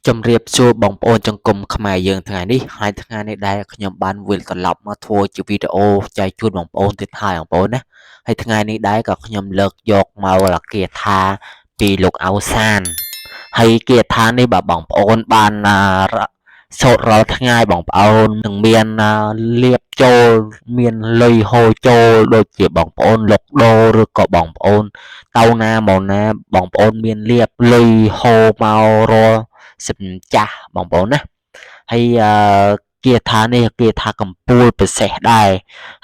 Chồng riệp xua bóng ôn trong cùng khmai dươngថ្ងៃនេះហើយថ្ងៃនេះដែរខ្ញុំបានវិលត្រឡប់មកធ្វើជាវីដេអូចែកជូនបងប្អូនទៀតហើយបងប្អូនណាហើយថ្ងៃនេះដែរក៏ខ្ញុំលើកយកមកគាថាពីលោកអៅសានហើយគាថានេះបើបងប្អូនបានសូត្ររាល់ថ្ងៃបងប្អូននឹងមានលៀបចូលមានលុយហូរចូលដូចជាបងប្អូនលុកដូរឬក៏បងប្អូនទៅណាមកណាបងប្អូនមានលៀបលុយហូរមករកសិនចាស់បងប្អូនណាហើយគាថានេះគាថាកម្ពូលពិសេសដែរ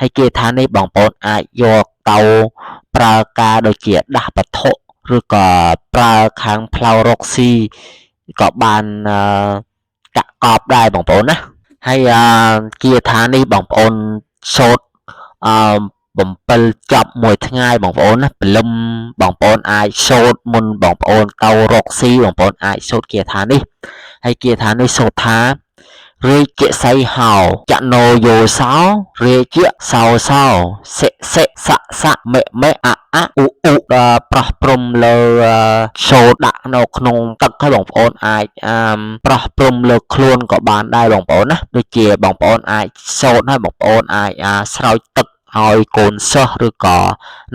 ហើយគាថានេះបងប្អូនអាចយកទៅប្រើការដូចជាដាស់វត្ថុឬក៏ប្រើខាងផ្លូវរកស៊ីក៏បានកាក់កបដែរបងប្អូនណាហើយគាថានេះបងប្អូនសូត្រ7ចប់មួយថ្ងៃបងប្អូនណាព្រលឹមបងប្អូនអាចសូត្រមុនបងប្អូនទៅរកស៊ីបងប្អូនអាចសូត្រគាថានេះហើយគាថានេះសូត្រថារាជសីហោចណោយោសោរាជសោសោសិសិសសៈមេមេអអឧឧប្រោះព្រំលើចូលដាក់នៅក្នុងទឹកឲ្យបងប្អូនអាចប្រោះព្រំលើខ្លួនក៏បានដែរបងប្អូនណាដូចជាបងប្អូនអាចសូត្រហើយបងប្អូនអាចស្រោចទឹកឲ្យកូនសិស្សឬក៏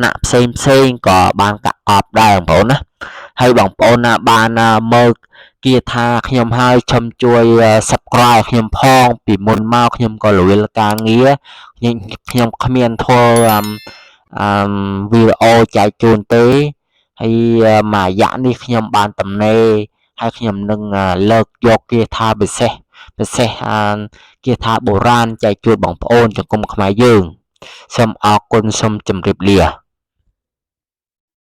អ្នកផ្សេងក៏បានកាក់កបដែរបងប្អូនណាហើយបងប្អូនណាបានមើលគាថាខ្ញុំហើយខ្ញុំជួយ subscribe ខ្ញុំផងពីមុនមកខ្ញុំក៏លវិលការងារខ្ញុំគ្មានធ្វើវីដេអូចែកជូនទេហើយមួយរយៈនេះខ្ញុំបានតំណេរហើយខ្ញុំនឹងលើកយកគាថាពិសេសគាថាបុរាណចែកជូនបងប្អូនសង្គមខ្មែរយើងសូមអរគុណសូមជម្រាបលា